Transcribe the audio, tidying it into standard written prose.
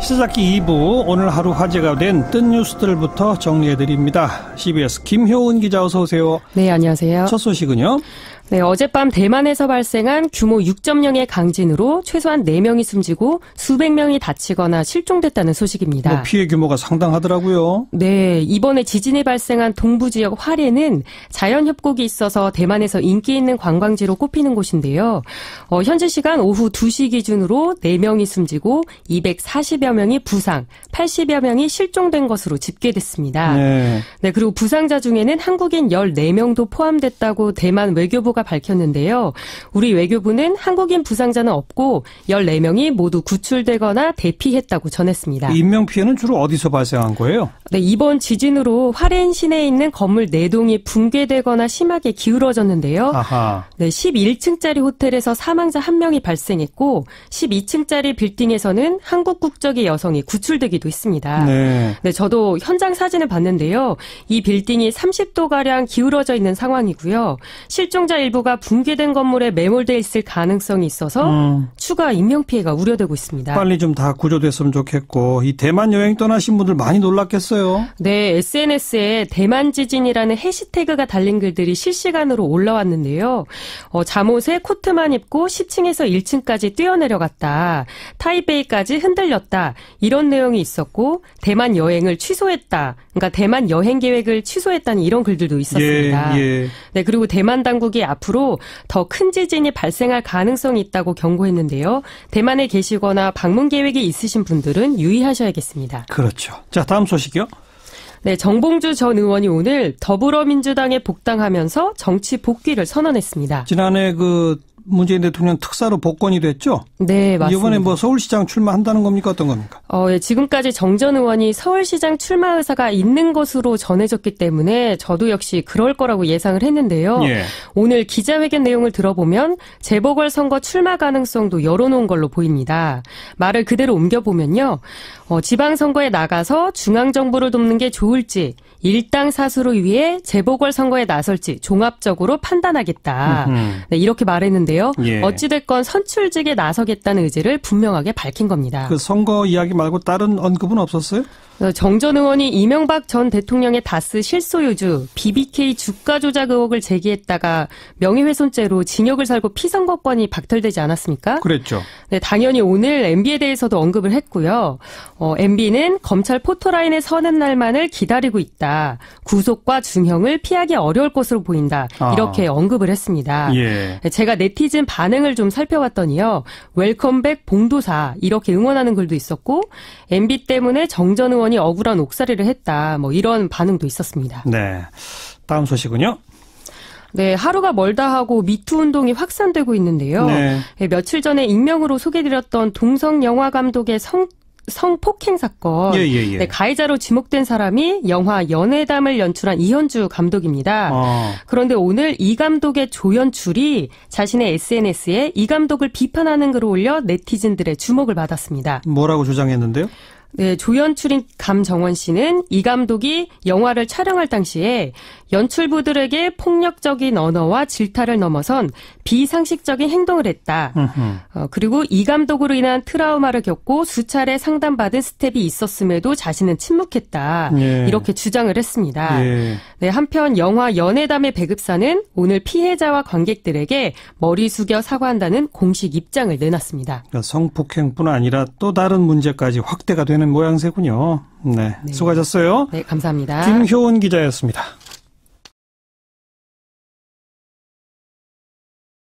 시사잡기 2부, 오늘 하루 화제가 된 뜬 뉴스들부터 정리해드립니다. CBS 김효은 기자 어서 오세요. 네, 안녕하세요. 첫 소식은요? 네, 어젯밤 대만에서 발생한 규모 6.0의 강진으로 최소한 4명이 숨지고 수백 명이 다치거나 실종됐다는 소식입니다. 피해 규모가 상당하더라고요. 네, 이번에 지진이 발생한 동부 지역 화롄는 자연협곡이 있어서 대만에서 인기 있는 관광지로 꼽히는 곳인데요. 현지 시간 오후 2시 기준으로 4명이 숨지고 240여 명이 부상, 80여 명이 실종된 것으로 집계됐습니다. 네, 그리고 부상자 중에는 한국인 14명도 포함됐다고 대만 외교부가 밝혔는데요. 우리 외교부는 한국인 부상자는 없고 14명이 모두 구출되거나 대피했다고 전했습니다. 인명피해는 주로 어디서 발생한 거예요? 네, 이번 지진으로 화롄 시내에 있는 건물 4동이 붕괴되거나 심하게 기울어졌는데요. 아하. 네, 11층짜리 호텔에서 사망자 1명이 발생했고 12층짜리 빌딩에서는 한국 국적의 여성이 구출되기도 했습니다. 네. 네, 저도 현장 사진을 봤는데요. 이 빌딩이 30도가량 기울어져 있는 상황이고요. 실종자 일부가 붕괴된 건물에 매몰돼 있을 가능성이 있어서 추가 인명피해가 우려되고 있습니다. 빨리 좀 다 구조됐으면 좋겠고, 이 대만 여행 떠나신 분들 많이 놀랐겠어요? 네, SNS에 대만 지진이라는 해시태그가 달린 글들이 실시간으로 올라왔는데요. 잠옷에 코트만 입고 10층에서 1층까지 뛰어내려갔다. 타이베이까지 흔들렸다. 이런 내용이 있었고 대만 여행을 취소했다. 그러니까 대만 여행 계획을 취소했다는 이런 글들도 있었습니다. 예. 네, 그리고 대만 당국이 앞으로 더 큰 지진이 발생할 가능성이 있다고 경고했는데요. 대만에 계시거나 방문 계획이 있으신 분들은 유의하셔야겠습니다. 그렇죠. 자, 다음 소식이요. 네, 정봉주 전 의원이 오늘 더불어민주당에 복당하면서 정치 복귀를 선언했습니다. 지난해 문재인 대통령 특사로 복권이 됐죠? 네, 맞습니다. 이번에 서울시장 출마한다는 겁니까? 어떤 겁니까? 예, 지금까지 정 전 의원이 서울시장 출마 의사가 있는 것으로 전해졌기 때문에 저도 역시 그럴 거라고 예상을 했는데요. 예. 오늘 기자회견 내용을 들어보면 재보궐선거 출마 가능성도 열어놓은 걸로 보입니다. 말을 그대로 옮겨보면요. 지방선거에 나가서 중앙정부를 돕는 게 좋을지 일당 사수를 위해 재보궐선거에 나설지 종합적으로 판단하겠다. 네, 이렇게 말했는데요. 예. 어찌됐건 선출직에 나서겠다는 의지를 분명하게 밝힌 겁니다. 그 선거 이야기 말고 다른 언급은 없었어요? 정 전 의원이 이명박 전 대통령의 다스 실소유주 BBK 주가 조작 의혹을 제기했다가 명예훼손죄로 징역을 살고 피선거권이 박탈되지 않았습니까? 그랬죠. 네, 당연히 오늘 MB에 대해서도 언급을 했고요. MB는 검찰 포토라인에 서는 날만을 기다리고 있다. 구속과 중형을 피하기 어려울 것으로 보인다. 이렇게 언급을 했습니다. 예. 제가 네티즌 반응을 좀 살펴봤더니요. 웰컴백 봉도사 이렇게 응원하는 글도 있었고 MB 때문에 정 전 의원이 억울한 옥살이를 했다. 이런 반응도 있었습니다. 네. 다음 소식은요? 네, 하루가 멀다 하고 미투 운동이 확산되고 있는데요. 네. 며칠 전에 익명으로 소개드렸던 동성 영화 감독의 성폭행 사건. 예. 네, 가해자로 지목된 사람이 영화 연애담을 연출한 이현주 감독입니다. 그런데 오늘 이 감독의 조연출이 자신의 SNS에 이 감독을 비판하는 글을 올려 네티즌들의 주목을 받았습니다. 뭐라고 주장했는데요? 네, 조연출인 감정원 씨는 이 감독이 영화를 촬영할 당시에 연출부들에게 폭력적인 언어와 질타를 넘어선 비상식적인 행동을 했다. 그리고 이 감독으로 인한 트라우마를 겪고 수차례 상담받은 스텝이 있었음에도 자신은 침묵했다. 예. 이렇게 주장을 했습니다. 예. 네, 한편 영화 연애담의 배급사는 오늘 피해자와 관객들에게 머리 숙여 사과한다는 공식 입장을 내놨습니다. 그러니까 성폭행뿐 아니라 또 다른 문제까지 확대가 되는 모양새군요. 네. 수고하셨어요. 네, 감사합니다. 김효은 기자였습니다.